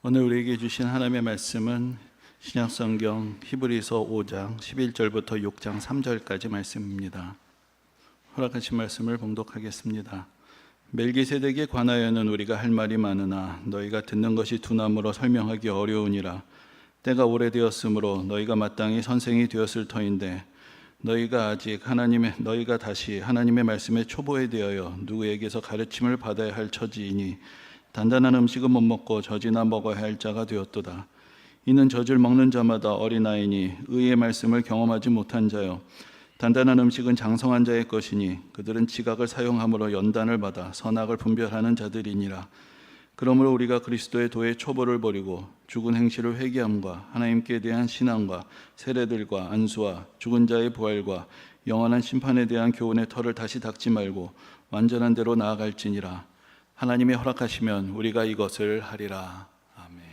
오늘 우리에게 주신 하나님의 말씀은 신약성경 히브리서 5장 11절부터 6장 3절까지 말씀입니다. 허락하신 말씀을 봉독하겠습니다. 멜기세덱에 관하여는 우리가 할 말이 많으나 너희가 듣는 것이 두나무로 설명하기 어려우니라. 때가 오래되었으므로 너희가 마땅히 선생이 되었을 터인데 너희가 다시 하나님의 말씀에 초보에 대하여 누구에게서 가르침을 받아야 할 처지이니 단단한 음식은 못 먹고 젖이나 먹어야 할 자가 되었도다. 이는 젖을 먹는 자마다 어린아이니 의의 말씀을 경험하지 못한 자요, 단단한 음식은 장성한 자의 것이니 그들은 지각을 사용함으로 연단을 받아 선악을 분별하는 자들이니라. 그러므로 우리가 그리스도의 도의 초보를 버리고 죽은 행실을 회개함과 하나님께 대한 신앙과 세례들과 안수와 죽은 자의 부활과 영원한 심판에 대한 교훈의 털을 다시 닦지 말고 완전한 대로 나아갈지니라. 하나님이 허락하시면 우리가 이것을 하리라. 아멘.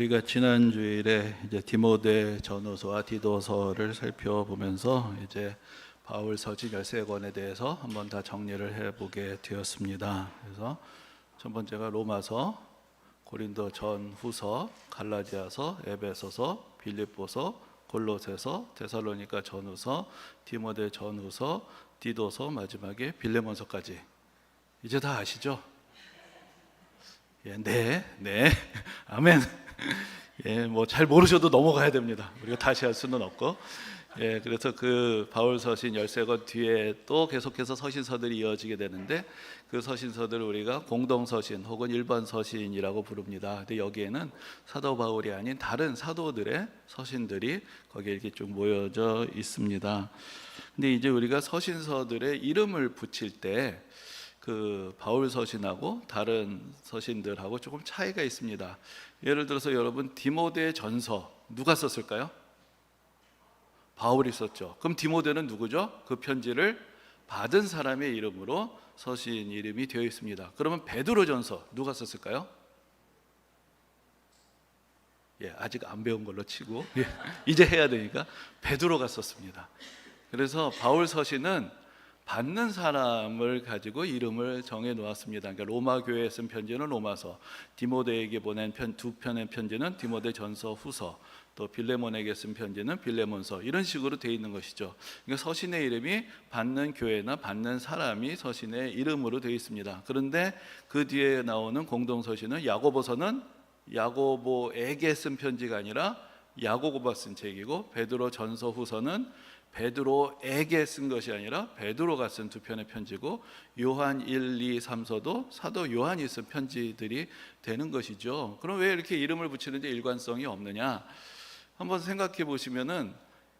우리가 지난 주일에 이제 디모데 전후서와 디도서를 살펴보면서 이제 바울 서신 13권에 대해서 한번 다 정리를 해보게 되었습니다. 그래서 첫 번째가 로마서, 고린도 전후서, 갈라디아서, 에베소서, 빌립보서, 골로새서, 데살로니가 전후서, 디모데 전후서, 디도서, 마지막에 빌레몬서까지 이제 다 아시죠? 예, 네, 아멘. 예, 뭐 잘 모르셔도 넘어가야 됩니다. 우리가 다시 할 수는 없고. 예, 그래서 그 바울 서신 13권 뒤에 또 계속해서 서신서들이 이어지게 되는데 그 서신서들을 우리가 공동 서신 혹은 일반 서신이라고 부릅니다. 근데 여기에는 사도 바울이 아닌 다른 사도들의 서신들이 거기에 이렇게 쭉 모여져 있습니다. 근데 이제 우리가 서신서들의 이름을 붙일 때 그 바울 서신하고 다른 서신들하고 조금 차이가 있습니다. 예를 들어서 여러분 디모데 전서 누가 썼을까요? 바울이 썼죠. 그럼 디모데는 누구죠? 그 편지를 받은 사람의 이름으로 서신 이름이 되어 있습니다. 그러면 베드로 전서 누가 썼을까요? 예, 아직 안 배운 걸로 치고 이제 해야 되니까 베드로가 썼습니다. 그래서 바울 서신은 받는 사람을 가지고 이름을 정해 놓았습니다. 그러니까 로마 교회에 쓴 편지는 로마서, 디모데에게 보낸 두 편의 편지는 디모데 전서, 후서, 또 빌레몬에게 쓴 편지는 빌레몬서, 이런 식으로 되어 있는 것이죠. 그러니까 서신의 이름이 받는 교회나 받는 사람이 서신의 이름으로 되어 있습니다. 그런데 그 뒤에 나오는 공동 서신은 야고보서는 야고보에게 쓴 편지가 아니라 야고보가 쓴 책이고, 베드로 전서, 후서는 베드로에게 쓴 것이 아니라 베드로가 쓴 두 편의 편지고, 요한 1, 2, 3서도 사도 요한이 쓴 편지들이 되는 것이죠. 그럼 왜 이렇게 이름을 붙이는데 일관성이 없느냐? 한번 생각해 보시면은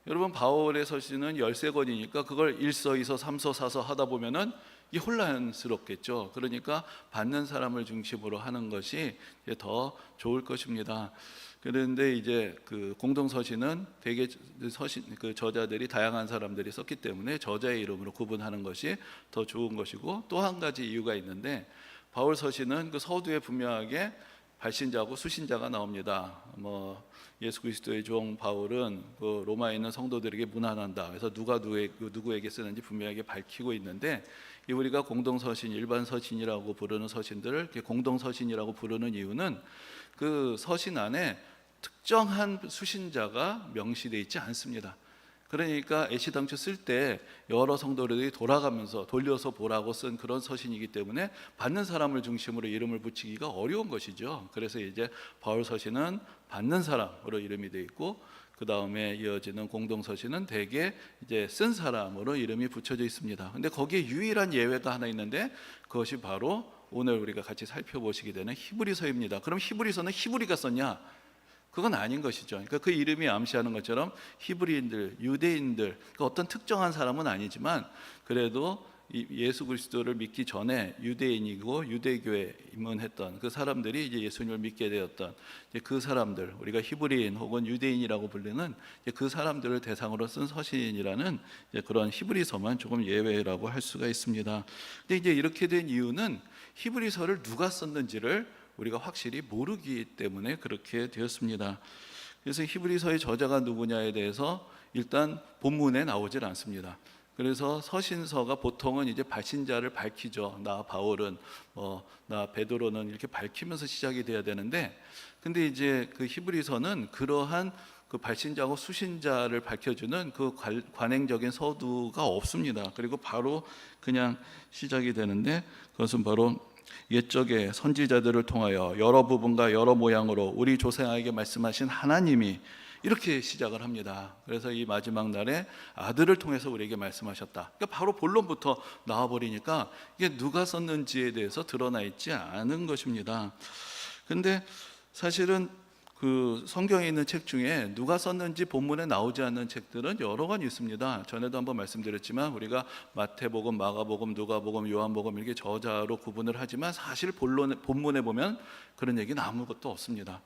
여러분 바울의 서신은 13권이니까 그걸 1서, 2서, 3서, 4서 하다 보면은 이 혼란스럽겠죠. 그러니까 받는 사람을 중심으로 하는 것이 더 좋을 것입니다. 그런데 이제 그 공동 서신은 대개 서신 그 저자들이 다양한 사람들이 썼기 때문에 저자의 이름으로 구분하는 것이 더 좋은 것이고, 또 한 가지 이유가 있는데 바울 서신은 그 서두에 분명하게 발신자하고 수신자가 나옵니다. 뭐 예수 그리스도의 종 바울은 그 로마에 있는 성도들에게 문안한다. 그래서 누가 누구에게 쓰는지 분명하게 밝히고 있는데, 이 우리가 공동 서신, 일반 서신이라고 부르는 서신들을 이렇게 공동 서신이라고 부르는 이유는 그 서신 안에 특정한 수신자가 명시되어 있지 않습니다. 그러니까 애시당초 쓸 때 여러 성도들이 돌아가면서 돌려서 보라고 쓴 그런 서신이기 때문에 받는 사람을 중심으로 이름을 붙이기가 어려운 것이죠. 그래서 이제 바울 서신은 받는 사람으로 이름이 되어 있고, 그 다음에 이어지는 공동 서신은 대개 이제 쓴 사람으로 이름이 붙여져 있습니다. 근데 거기에 유일한 예외가 하나 있는데 그것이 바로 오늘 우리가 같이 살펴보시게 되는 히브리서입니다. 그럼 히브리서는 히브리가 썼냐? 그건 아닌 것이죠. 그러니까 그 이름이 암시하는 것처럼 히브리인들, 유대인들, 그러니까 어떤 특정한 사람은 아니지만 그래도 예수 그리스도를 믿기 전에 유대인이고 유대교에 입문했던 그 사람들이 이제 예수님을 믿게 되었던 그 사람들, 우리가 히브리인 혹은 유대인이라고 부르는 그 사람들을 대상으로 쓴 서신이라는 그런 히브리서만 조금 예외라고 할 수가 있습니다. 근데 이제 이렇게 된 이유는 히브리서를 누가 썼는지를 우리가 확실히 모르기 때문에 그렇게 되었습니다. 그래서 히브리서의 저자가 누구냐에 대해서 일단 본문에 나오질 않습니다. 그래서 서신서가 보통은 이제 발신자를 밝히죠. 나 바울은, 나 베드로는 이렇게 밝히면서 시작이 돼야 되는데, 근데 이제 그 히브리서는 그러한 그 발신자하고 수신자를 밝혀주는 그 관행적인 서두가 없습니다. 그리고 바로 그냥 시작이 되는데, 그것은 바로 옛적에 선지자들을 통하여 여러 부분과 여러 모양으로 우리 조상에게 말씀하신 하나님이, 이렇게 시작을 합니다. 그래서 이 마지막 날에 아들을 통해서 우리에게 말씀하셨다. 그러니까 바로 본론부터 나와버리니까 이게 누가 썼는지에 대해서 드러나 있지 않은 것입니다. 근데 사실은 그 성경에 있는 책 중에 누가 썼는지 본문에 나오지 않는 책들은 여러 권 있습니다. 전에도 한번 말씀드렸지만 우리가 마태복음, 마가복음, 누가복음, 요한복음 이렇게 저자로 구분을 하지만 사실 본문에 보면 그런 얘기는 아무것도 없습니다.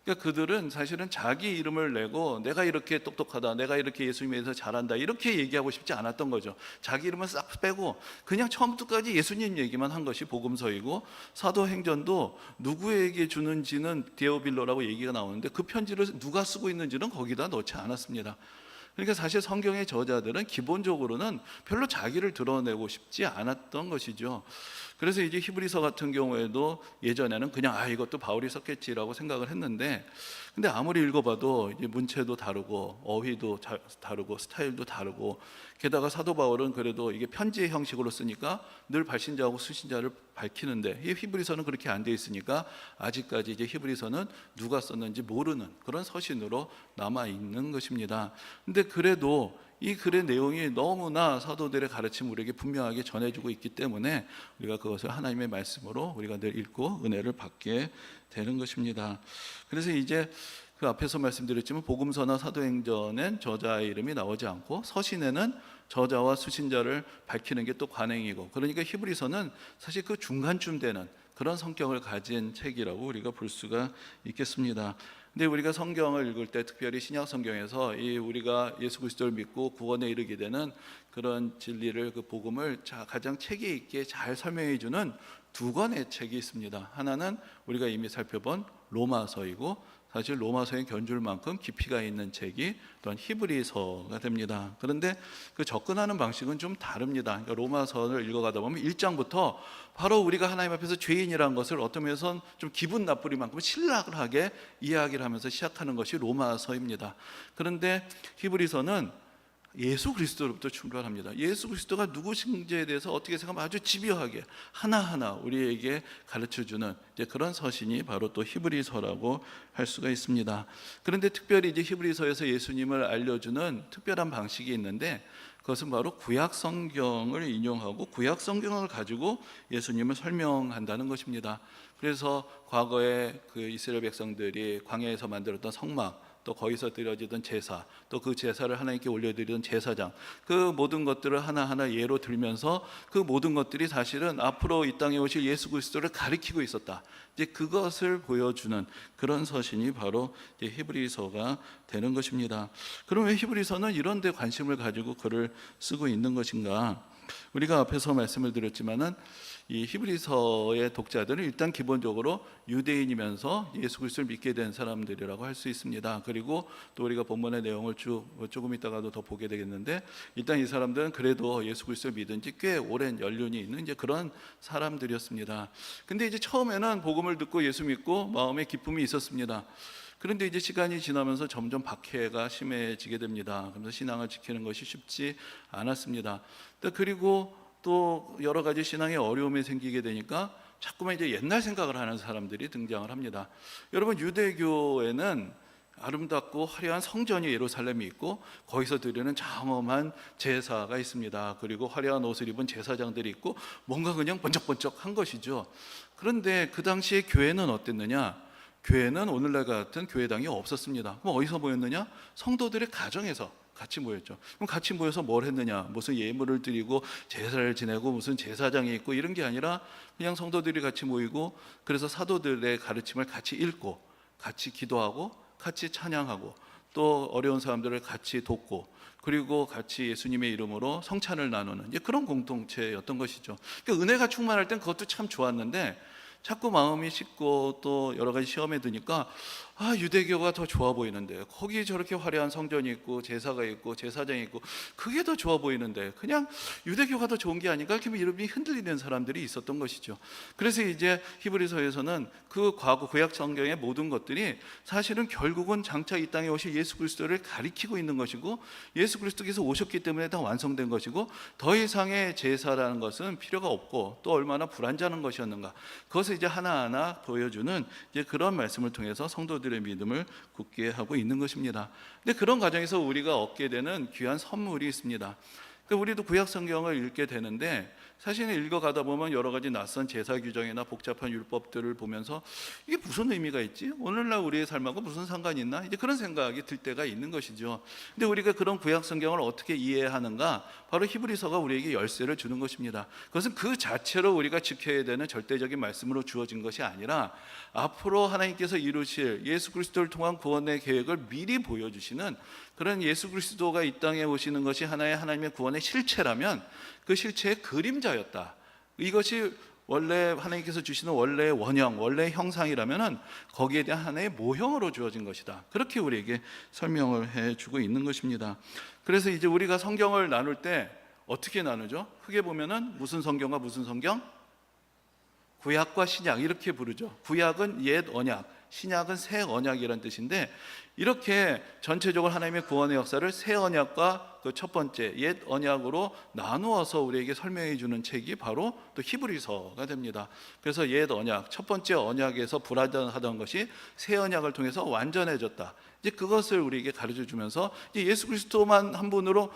그러니까 그들은 사실은 자기 이름을 내고 내가 이렇게 똑똑하다, 내가 이렇게 예수님에 대해서 잘한다 이렇게 얘기하고 싶지 않았던 거죠. 자기 이름은 싹 빼고 그냥 처음부터 끝까지 예수님 얘기만 한 것이 복음서이고, 사도행전도 누구에게 주는지는 디오빌로라고 얘기가 나오는데 그 편지를 누가 쓰고 있는지는 거기다 넣지 않았습니다. 그러니까 사실 성경의 저자들은 기본적으로는 별로 자기를 드러내고 싶지 않았던 것이죠. 그래서 이제 히브리서 같은 경우에도 예전에는 그냥 이것도 바울이 썼겠지라고 생각을 했는데, 근데 아무리 읽어봐도 이제 문체도 다르고 어휘도 다르고 스타일도 다르고, 게다가 사도 바울은 그래도 이게 편지의 형식으로 쓰니까 늘 발신자하고 수신자를 밝히는데, 이 히브리서는 그렇게 안 돼 있으니까 아직까지 이제 히브리서는 누가 썼는지 모르는 그런 서신으로 남아 있는 것입니다. 근데 그래도 이 글의 내용이 너무나 사도들의 가르침 우리에게 분명하게 전해주고 있기 때문에 우리가 그것을 하나님의 말씀으로 우리가 늘 읽고 은혜를 받게 되는 것입니다. 그래서 이제 그 앞에서 말씀드렸지만 복음서나 사도행전엔 저자의 이름이 나오지 않고, 서신에는 저자와 수신자를 밝히는 게 또 관행이고, 그러니까 히브리서는 사실 그 중간쯤 되는 그런 성격을 가진 책이라고 우리가 볼 수가 있겠습니다. 근데 우리가 성경을 읽을 때, 특별히 신약 성경에서 이 우리가 예수 그리스도를 믿고 구원에 이르게 되는 그런 진리를, 그 복음을 가장 체계 있게 잘 설명해 주는 두 권의 책이 있습니다. 하나는 우리가 이미 살펴본 로마서이고, 사실 로마서에 견줄 만큼 깊이가 있는 책이 또한 히브리서가 됩니다. 그런데 그 접근하는 방식은 좀 다릅니다. 그러니까 로마서를 읽어가다 보면 1장부터 바로 우리가 하나님 앞에서 죄인이라는 것을 어떤 면에서는 좀 기분 나쁘리 만큼 신랄하게 이야기를 하면서 시작하는 것이 로마서입니다. 그런데 히브리서는 예수 그리스도로부터 출발합니다. 예수 그리스도가 누구신지에 대해서 어떻게 생각하면 아주 집요하게 하나하나 우리에게 가르쳐주는 이제 그런 서신이 바로 또 히브리서라고 할 수가 있습니다. 그런데 특별히 이제 히브리서에서 예수님을 알려주는 특별한 방식이 있는데, 그것은 바로 구약 성경을 인용하고 구약 성경을 가지고 예수님을 설명한다는 것입니다. 그래서 과거에 그 이스라엘 백성들이 광야에서 만들었던 성막, 또 거기서 드려지던 제사, 또 그 제사를 하나님께 올려드리던 제사장, 그 모든 것들을 하나하나 예로 들면서 그 모든 것들이 사실은 앞으로 이 땅에 오실 예수 그리스도를 가리키고 있었다, 이제 그것을 보여주는 그런 서신이 바로 이제 히브리서가 되는 것입니다. 그럼 왜 히브리서는 이런 데 관심을 가지고 글을 쓰고 있는 것인가? 우리가 앞에서 말씀을 드렸지만은 이 히브리서의 독자들은 일단 기본적으로 유대인이면서 예수 그리스도를 믿게 된 사람들이라고 할 수 있습니다. 그리고 또 우리가 본문의 내용을 조금 이따가도 더 보게 되겠는데, 일단 이 사람들은 그래도 예수 그리스도를 믿은 지 꽤 오랜 연륜이 있는 이제 그런 사람들이었습니다. 근데 이제 처음에는 복음을 듣고 예수 믿고 마음에 기쁨이 있었습니다. 그런데 이제 시간이 지나면서 점점 박해가 심해지게 됩니다. 그래서 신앙을 지키는 것이 쉽지 않았습니다. 그리고 또 여러 가지 신앙의 어려움이 생기게 되니까 자꾸만 이제 옛날 생각을 하는 사람들이 등장을 합니다. 여러분, 유대교에는 아름답고 화려한 성전이 예루살렘이 있고, 거기서 드리는 장엄한 제사가 있습니다. 그리고 화려한 옷을 입은 제사장들이 있고, 뭔가 그냥 번쩍번쩍한 것이죠. 그런데 그 당시에 교회는 어땠느냐? 교회는 오늘날 같은 교회당이 없었습니다. 그럼 어디서 모였느냐? 성도들의 가정에서 같이 모였죠. 그럼 같이 모여서 뭘 했느냐? 무슨 예물을 드리고 제사를 지내고 무슨 제사장이 있고 이런 게 아니라 그냥 성도들이 같이 모이고, 그래서 사도들의 가르침을 같이 읽고 같이 기도하고 같이 찬양하고 또 어려운 사람들을 같이 돕고, 그리고 같이 예수님의 이름으로 성찬을 나누는 이제 그런 공동체였던 것이죠. 그러니까 은혜가 충만할 땐 그것도 참 좋았는데, 자꾸 마음이 식고 또 여러 가지 시험에 드니까 유대교가 더 좋아 보이는데, 거기 저렇게 화려한 성전이 있고 제사가 있고 제사장이 있고 그게 더 좋아 보이는데 그냥 유대교가 더 좋은 게 아닌가, 이렇게 이름이 흔들리는 사람들이 있었던 것이죠. 그래서 이제 히브리서에서는 그 과거 구약 성경의 모든 것들이 사실은 결국은 장차 이 땅에 오실 예수 그리스도를 가리키고 있는 것이고, 예수 그리스도께서 오셨기 때문에 다 완성된 것이고, 더 이상의 제사라는 것은 필요가 없고 또 얼마나 불완전한 것이었는가, 그것을 이제 하나하나 보여주는 이제 그런 말씀을 통해서 성도들의 믿음을 굳게 하고 있는 것입니다. 근데 그런 과정에서 우리가 얻게 되는 귀한 선물이 있습니다. 그러니까 우리도 구약 성경을 읽게 되는데, 사실 읽어가다 보면 여러 가지 낯선 제사 규정이나 복잡한 율법들을 보면서 이게 무슨 의미가 있지? 오늘날 우리의 삶하고 무슨 상관이 있나? 이제 그런 생각이 들 때가 있는 것이죠. 근데 우리가 그런 구약 성경을 어떻게 이해하는가? 바로 히브리서가 우리에게 열쇠를 주는 것입니다. 그것은 그 자체로 우리가 지켜야 되는 절대적인 말씀으로 주어진 것이 아니라 앞으로 하나님께서 이루실 예수 그리스도를 통한 구원의 계획을 미리 보여주시는 그런 예수 그리스도가 이 땅에 오시는 것이 하나님의 구원의 실체라면 그 실체의 그림자였다. 이것이 원래 하나님께서 주시는 원래의 원형, 원래의 형상이라면 거기에 대한 하나의 모형으로 주어진 것이다. 그렇게 우리에게 설명을 해주고 있는 것입니다. 그래서 이제 우리가 성경을 나눌 때 어떻게 나누죠? 크게 보면은 무슨 성경과 무슨 성경? 구약과 신약 이렇게 부르죠. 구약은 옛 언약, 신약은 새 언약이라는 뜻인데 이렇게 전체적으로 하나님의 구원의 역사를 새 언약과 그 첫 번째 옛 언약으로 나누어서 우리에게 설명해 주는 책이 바로 또 히브리서가 됩니다. 그래서 옛 언약, 첫 번째 언약에서 불완전하던 것이 새 언약을 통해서 완전해졌다. 이제 그것을 우리에게 가르쳐 주면서 이제 예수 그리스도만 한 분으로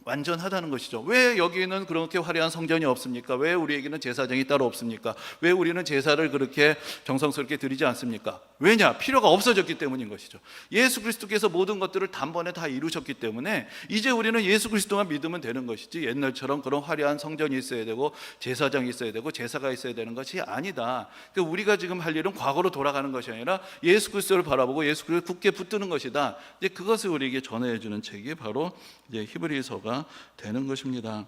완전하다는 것이죠. 왜 여기는 그렇게 화려한 성전이 없습니까? 왜 우리에게는 제사장이 따로 없습니까? 왜 우리는 제사를 그렇게 정성스럽게 드리지 않습니까? 왜냐? 필요가 없어졌기 때문인 것이죠. 예수 그리스도께서 모든 것들을 단번에 다 이루셨기 때문에 이제 우리는 예수 그리스도만 믿으면 되는 것이지 옛날처럼 그런 화려한 성전이 있어야 되고 제사장이 있어야 되고 제사가 있어야 되는 것이 아니다. 그러니까 우리가 지금 할 일은 과거로 돌아가는 것이 아니라 예수 그리스도를 바라보고 예수 그리스도를 굳게 붙드는 것이다. 이제 그것을 우리에게 전해 주는 책이 바로 이제 히브리서가 되는 것입니다.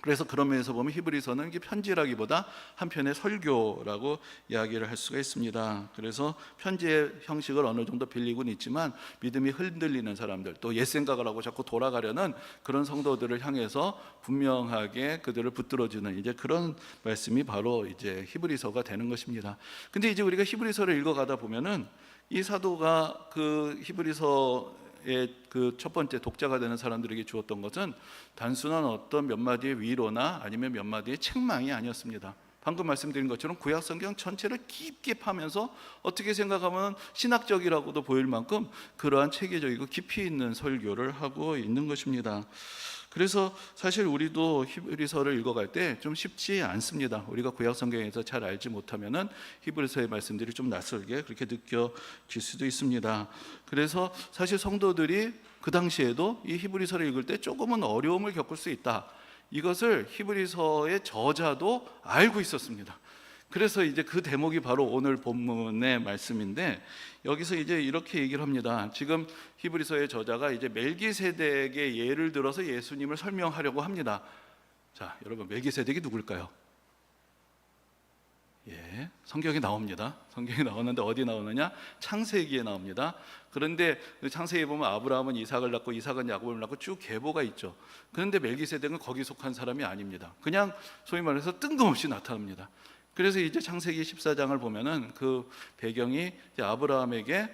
그래서 그런 면에서 보면 히브리서는 이게 편지라기보다 한편의 설교라고 이야기를 할 수가 있습니다. 그래서 편지의 형식을 어느 정도 빌리고는 있지만 믿음이 흔들리는 사람들, 또 옛 생각을 하고 자꾸 돌아가려는 그런 성도들을 향해서 분명하게 그들을 붙들어주는 이제 그런 말씀이 바로 이제 히브리서가 되는 것입니다. 근데 이제 우리가 히브리서를 읽어가다 보면은 이 사도가 그 히브리서 그 첫 번째 독자가 되는 사람들에게 주었던 것은 단순한 어떤 몇 마디의 위로나 아니면 몇 마디의 책망이 아니었습니다. 방금 말씀드린 것처럼 구약 성경 전체를 깊게 파면서 어떻게 생각하면 신학적이라고도 보일 만큼 그러한 체계적이고 깊이 있는 설교를 하고 있는 것입니다. 그래서 사실 우리도 히브리서를 읽어갈 때 좀 쉽지 않습니다. 우리가 구약 성경에서 잘 알지 못하면은 히브리서의 말씀들이 좀 낯설게 그렇게 느껴질 수도 있습니다. 그래서 사실 성도들이 그 당시에도 이 히브리서를 읽을 때 조금은 어려움을 겪을 수 있다. 이것을 히브리서의 저자도 알고 있었습니다. 그래서 이제 그 대목이 바로 오늘 본문의 말씀인데 여기서 이제 이렇게 얘기를 합니다. 지금 히브리서의 저자가 이제 멜기세덱의 예를 들어서 예수님을 설명하려고 합니다. 자, 여러분 멜기세덱이 누굴까요? 예, 성경에 나옵니다. 성경에 나오는데 어디 나오느냐? 창세기에 나옵니다. 그런데 창세기에 보면 아브라함은 이삭을 낳고 이삭은 야곱을 낳고 쭉 계보가 있죠. 그런데 멜기세덱은 거기 속한 사람이 아닙니다. 그냥 소위 말해서 뜬금없이 나타납니다. 그래서 이제 창세기 14장을 보면은 그 배경이 이제 아브라함에게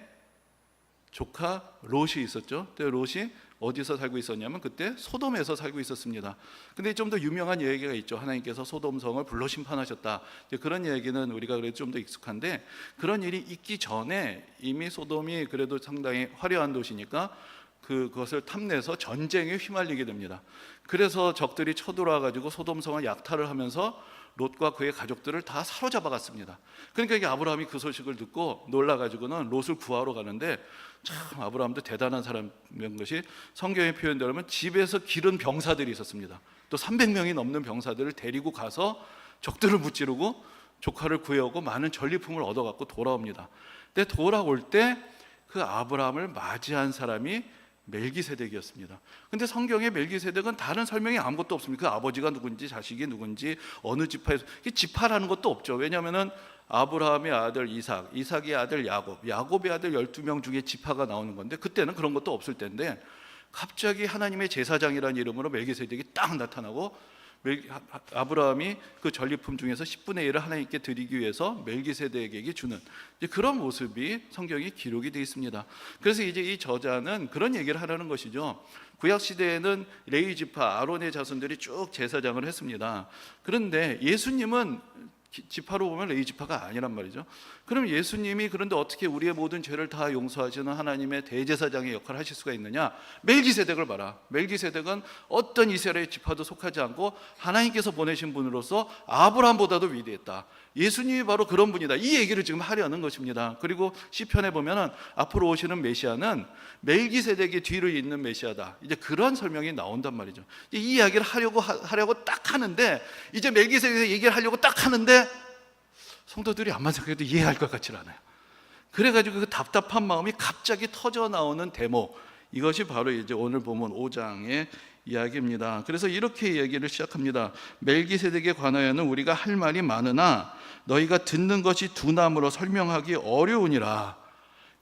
조카 롯이 있었죠. 그때 롯이 어디서 살고 있었냐면 그때 소돔에서 살고 있었습니다. 근데 좀 더 유명한 얘기가 있죠. 하나님께서 소돔성을 불로 심판하셨다. 그런 얘기는 우리가 그래도 좀 더 익숙한데 그런 일이 있기 전에 이미 소돔이 그래도 상당히 화려한 도시니까 그것을 탐내서 전쟁에 휘말리게 됩니다. 그래서 적들이 쳐들어와 가지고 소돔성을 약탈을 하면서 롯과 그의 가족들을 다 사로잡아 갔습니다. 그러니까 이게 아브라함이 그 소식을 듣고 놀라 가지고는 롯을 구하러 가는데 참 아브라함도 대단한 사람인 것이 성경의 표현대로면 집에서 기른 병사들이 있었습니다. 또 300명이 넘는 병사들을 데리고 가서 적들을 무찌르고 조카를 구해오고 많은 전리품을 얻어갖고 돌아옵니다. 근데 돌아올 때 그 아브라함을 맞이한 사람이 멜기세덱이었습니다. 근데 성경에 멜기세덱은 다른 설명이 아무것도 없습니다. 그 아버지가 누군지 자식이 누군지 어느 지파에서 지파라는 것도 없죠. 왜냐하면은 아브라함의 아들 이삭, 이삭의 아들 야곱, 야곱의 아들 12명 중에 지파가 나오는 건데 그때는 그런 것도 없을 텐데 갑자기 하나님의 제사장이라는 이름으로 멜기세덱이 딱 나타나고 아브라함이 그 전리품 중에서 10분의 1을 하나님께 드리기 위해서 멜기세덱에게 주는 그런 모습이 성경에 기록이 되어 있습니다. 그래서 이제 이 저자는 그런 얘기를 하라는 것이죠. 구약 시대에는 레위 지파 아론의 자손들이 쭉 제사장을 했습니다. 그런데 예수님은 지파로 보면 레위 지파가 아니란 말이죠. 그럼 예수님이 그런데 어떻게 우리의 모든 죄를 다 용서하시는 하나님의 대제사장의 역할을 하실 수가 있느냐? 멜기세덱을 봐라. 멜기세덱은 어떤 이스라엘 지파도 속하지 않고 하나님께서 보내신 분으로서 아브라함보다도 위대했다. 예수님이 바로 그런 분이다. 이 얘기를 지금 하려는 것입니다. 그리고 시편에 보면은 앞으로 오시는 메시아는 멜기세덱의 뒤를 잇는 메시아다. 이제 그런 설명이 나온단 말이죠. 이 이야기를 하려고 딱 하는데, 이제 멜기세덱의 얘기를 하려고 딱 하는데 성도들이 암만 생각해도 이해할 것 같지 않아요. 그래가지고 그 답답한 마음이 갑자기 터져 나오는 대목, 이것이 바로 이제 오늘 보면 5장의 이야기입니다. 그래서 이렇게 이야기를 시작합니다. 멜기세덱에 관하여는 우리가 할 말이 많으나 너희가 듣는 것이 두나무로 설명하기 어려우니라.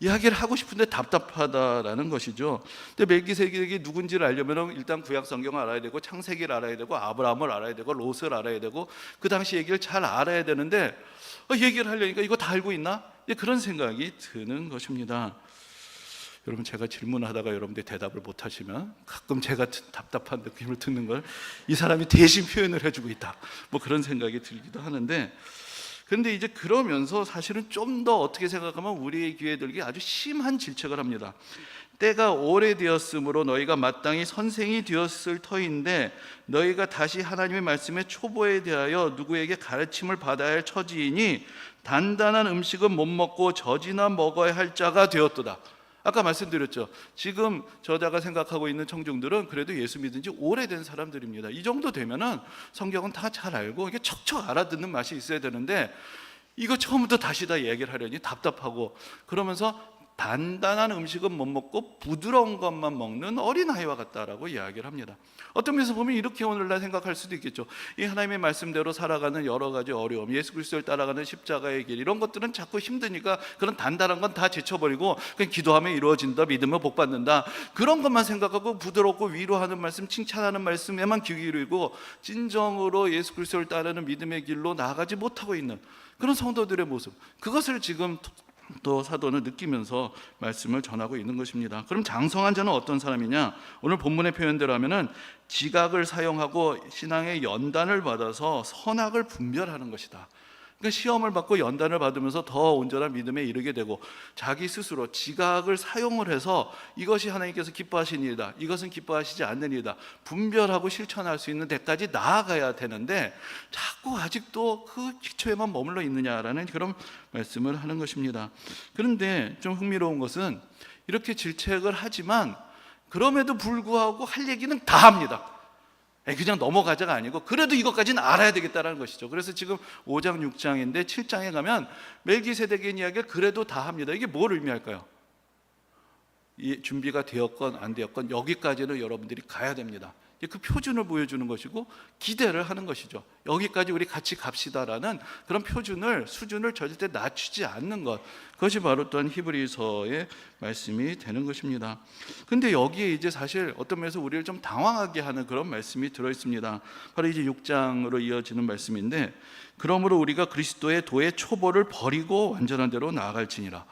이야기를 하고 싶은데 답답하다라는 것이죠. 근데 멜기세덱이 누군지를 알려면 일단 구약 성경을 알아야 되고, 창세기를 알아야 되고, 아브라함을 알아야 되고, 롯을 알아야 되고, 그 당시 얘기를 잘 알아야 되는데 얘기를 하려니까 이거 다 알고 있나? 그런 생각이 드는 것입니다. 여러분, 제가 질문하다가 여러분들이 대답을 못 하시면 가끔 제가 답답한 느낌을 듣는 걸 이 사람이 대신 표현을 해주고 있다, 뭐 그런 생각이 들기도 하는데, 그런데 이제 그러면서 사실은 좀 더 어떻게 생각하면 우리의 귀에 들기 아주 심한 질책을 합니다. 때가 오래되었으므로 너희가 마땅히 선생이 되었을 터인데 너희가 다시 하나님의 말씀의 초보에 대하여 누구에게 가르침을 받아야 할 처지이니 단단한 음식은 못 먹고 젖이나 먹어야 할 자가 되었도다. 아까 말씀드렸죠. 지금 저자가 생각하고 있는 청중들은 그래도 예수 믿은 지 오래된 사람들입니다. 이 정도 되면은 성경은 다 잘 알고 이게 척척 알아듣는 맛이 있어야 되는데, 이거 처음부터 다시 다 얘기를 하려니 답답하고, 그러면서 단단한 음식은 못 먹고 부드러운 것만 먹는 어린아이와 같다라고 이야기를 합니다. 어떤 면에서 보면 이렇게 오늘날 생각할 수도 있겠죠. 이 하나님의 말씀대로 살아가는 여러 가지 어려움, 예수 그리스도를 따라가는 십자가의 길, 이런 것들은 자꾸 힘드니까 그런 단단한 건 다 제쳐버리고 그냥 기도하면 이루어진다, 믿으면 복받는다, 그런 것만 생각하고 부드럽고 위로하는 말씀, 칭찬하는 말씀에만 귀 기울이고 진정으로 예수 그리스도를 따르는 믿음의 길로 나아가지 못하고 있는 그런 성도들의 모습, 그것을 지금 또 사도는 느끼면서 말씀을 전하고 있는 것입니다. 그럼 장성한 자는 어떤 사람이냐? 오늘 본문의 표현대로 하면은 지각을 사용하고 신앙의 연단을 받아서 선악을 분별하는 것이다. 그러니까 시험을 받고 연단을 받으면서 더 온전한 믿음에 이르게 되고, 자기 스스로 지각을 사용을 해서 이것이 하나님께서 기뻐하시는 일이다, 이것은 기뻐하시지 않는 일이다, 분별하고 실천할 수 있는 데까지 나아가야 되는데 자꾸 아직도 그 기초에만 머물러 있느냐라는 그런 말씀을 하는 것입니다. 그런데 좀 흥미로운 것은 이렇게 질책을 하지만 그럼에도 불구하고 할 얘기는 다 합니다. 그냥 넘어가자가 아니고 그래도 이것까지는 알아야 되겠다는 것이죠. 그래서 지금 5장 6장인데 7장에 가면 멜기세덱의 이야기를 그래도 다 합니다. 이게 뭘 의미할까요? 이 준비가 되었건 안 되었건 여기까지는 여러분들이 가야 됩니다. 그 표준을 보여주는 것이고 기대를 하는 것이죠. 여기까지 우리 같이 갑시다라는 그런 표준을, 수준을 절대 낮추지 않는 것, 그것이 바로 또한 히브리서의 말씀이 되는 것입니다. 근데 여기에 이제 사실 어떤 면에서 우리를 좀 당황하게 하는 그런 말씀이 들어 있습니다. 바로 이제 6장으로 이어지는 말씀인데, 그러므로 우리가 그리스도의 도의 초보를 버리고 완전한 대로 나아갈지니라.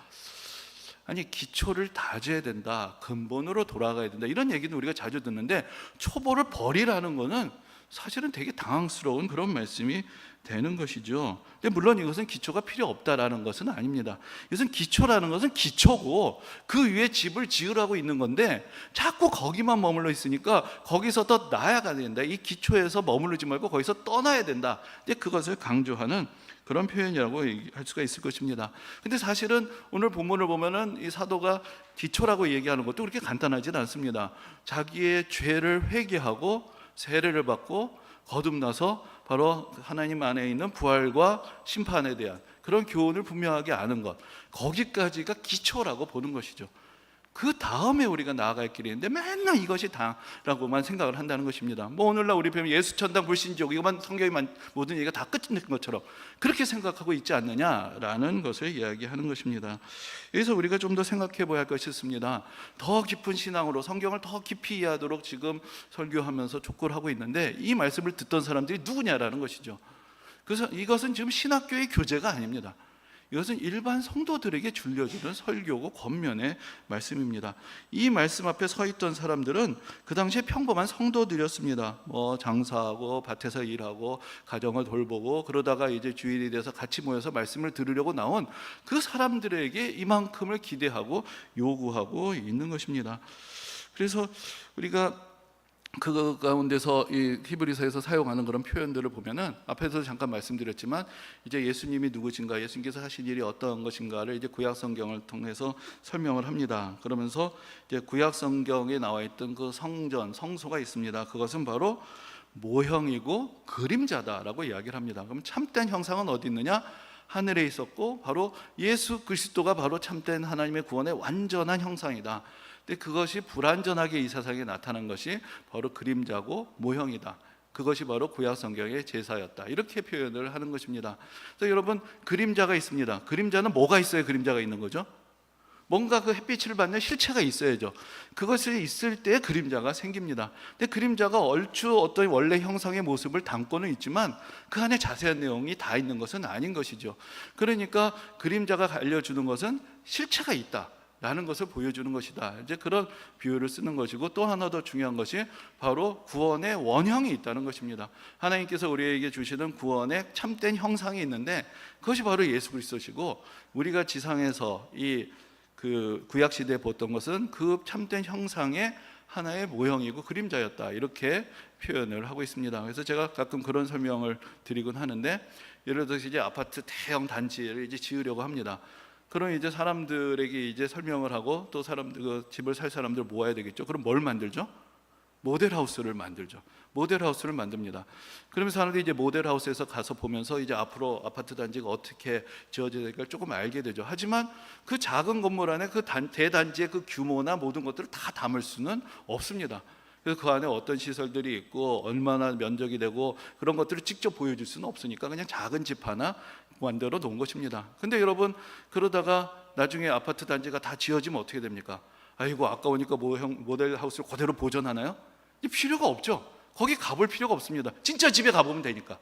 아니, 기초를 다져야 된다, 근본으로 돌아가야 된다, 이런 얘기는 우리가 자주 듣는데 초보를 버리라는 것은 사실은 되게 당황스러운 그런 말씀이 되는 것이죠. 근데 물론 이것은 기초가 필요 없다라는 것은 아닙니다. 이것은 기초라는 것은 기초고 그 위에 집을 지으라고 있는 건데 자꾸 거기만 머물러 있으니까 거기서 더 나아가야 된다, 이 기초에서 머무르지 말고 거기서 떠나야 된다, 근데 그것을 강조하는 그런 표현이라고 할 수가 있을 것입니다. 근데 사실은 오늘 본문을 보면은 이 사도가 기초라고 얘기하는 것도 그렇게 간단하지는 않습니다. 자기의 죄를 회개하고 세례를 받고 거듭나서 바로 하나님 안에 있는 부활과 심판에 대한 그런 교훈을 분명하게 아는 것, 거기까지가 기초라고 보는 것이죠. 그 다음에 우리가 나아갈 길이 있는데 맨날 이것이 다라고만 생각을 한다는 것입니다. 뭐 오늘날 우리 보면 예수천당 불신족, 이것만 성경이 모든 얘기가 다 끝인 것처럼 그렇게 생각하고 있지 않느냐라는 것을 이야기하는 것입니다. 여기서 우리가 좀 더 생각해 봐야 할 것이 있습니다. 더 깊은 신앙으로 성경을 더 깊이 이해하도록 지금 설교하면서 촉구를 하고 있는데 이 말씀을 듣던 사람들이 누구냐라는 것이죠. 그래서 이것은 지금 신학교의 교재가 아닙니다. 이것은 일반 성도들에게 줄려주는 설교고 권면의 말씀입니다. 이 말씀 앞에 서 있던 사람들은 그 당시에 평범한 성도들이었습니다. 장사하고 밭에서 일하고 가정을 돌보고 그러다가 이제 주일이 돼서 같이 모여서 말씀을 들으려고 나온 그 사람들에게 이만큼을 기대하고 요구하고 있는 것입니다. 그래서 우리가 그 가운데서 이 히브리서에서 사용하는 그런 표현들을 보면은 앞에서 잠깐 말씀드렸지만 이제 예수님이 누구신가, 예수님께서 하신 일이 어떠한 것인가를 이제 구약 성경을 통해서 설명을 합니다. 그러면서 이제 구약 성경에 나와 있던 그 성전, 성소가 있습니다. 그것은 바로 모형이고 그림자다라고 이야기를 합니다. 그럼 참된 형상은 어디 있느냐? 하늘에 있었고 바로 예수 그리스도가 바로 참된 하나님의 구원의 완전한 형상이다. 근데 그것이 불완전하게 이 세상에 나타난 것이 바로 그림자고 모형이다. 그것이 바로 구약 성경의 제사였다. 이렇게 표현을 하는 것입니다. 그래서 여러분, 그림자가 있습니다. 그림자는 뭐가 있어야 그림자가 있는 거죠? 뭔가 그 햇빛을 받는 실체가 있어야죠. 그것이 있을 때 그림자가 생깁니다. 근데 그림자가 얼추 어떤 원래 형상의 모습을 담고는 있지만 그 안에 자세한 내용이 다 있는 것은 아닌 것이죠. 그러니까 그림자가 알려주는 것은 실체가 있다 라는 것을 보여주는 것이다. 이제 그런 비유를 쓰는 것이고, 또 하나 더 중요한 것이 바로 구원의 원형이 있다는 것입니다. 하나님께서 우리에게 주시는 구원의 참된 형상이 있는데 그것이 바로 예수 그리스도시고, 우리가 지상에서 이 그 구약 시대에 보던 것은 그 참된 형상의 하나의 모형이고 그림자였다, 이렇게 표현을 하고 있습니다. 그래서 제가 가끔 그런 설명을 드리곤 하는데, 예를 들어서 이제 아파트 대형 단지를 이제 지으려고 합니다. 그럼 이제 사람들에게 이제 설명을 하고 또 사람들, 그 집을 살 사람들 모아야 되겠죠. 그럼 뭘 만들죠? 모델하우스를 만들죠. 모델하우스를 만듭니다. 그러면서 사람들이 이제 모델하우스에서 가서 보면서 이제 앞으로 아파트 단지가 어떻게 지어져야 될까 조금 알게 되죠. 하지만 그 작은 건물 안에 그 대단지의 그 규모나 모든 것들을 다 담을 수는 없습니다. 그래서 그 안에 어떤 시설들이 있고 얼마나 면적이 되고 그런 것들을 직접 보여줄 수는 없으니까 그냥 작은 집 하나 만들어 놓은 것입니다. 근데 여러분, 그러다가 나중에 아파트 단지가 다 지어지면 어떻게 됩니까? 아이고, 아까우니까 모델하우스를 그대로 보존하나요? 필요가 없죠. 거기 가볼 필요가 없습니다. 진짜 집에 가보면 되니까.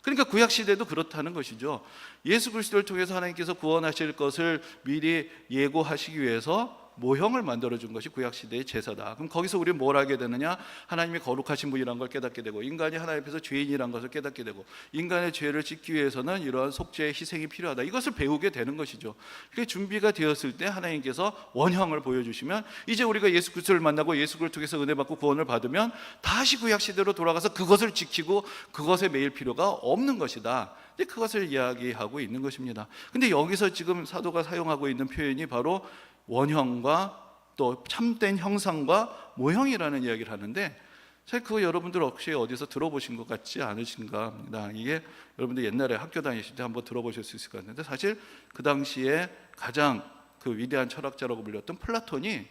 그러니까 구약시대도 그렇다는 것이죠. 예수 그리스도를 통해서 하나님께서 구원하실 것을 미리 예고하시기 위해서 모형을 만들어준 것이 구약시대의 제사다. 그럼 거기서 우리는 뭘 알게 되느냐? 하나님이 거룩하신 분이라는 걸 깨닫게 되고, 인간이 하나님 앞에서 죄인이라는 것을 깨닫게 되고, 인간의 죄를 짓기 위해서는 이러한 속죄의 희생이 필요하다, 이것을 배우게 되는 것이죠. 그게 준비가 되었을 때 하나님께서 원형을 보여주시면, 이제 우리가 예수 그리스도를 만나고 예수 그리스도를 통해서 은혜 받고 구원을 받으면 다시 구약시대로 돌아가서 그것을 지키고 그것에 매일 필요가 없는 것이다. 그것을 이야기하고 있는 것입니다. 근데 여기서 지금 사도가 사용하고 있는 표현이 바로 원형과 또 참된 형상과 모형이라는 이야기를 하는데, 사실 그거 여러분들 혹시 어디서 들어보신 것 같지 않으신가 합니다. 이게 여러분들 옛날에 학교 다니실 때 한번 들어보실 수 있을 것 같은데, 사실 그 당시에 가장 그 위대한 철학자라고 불렸던 플라톤이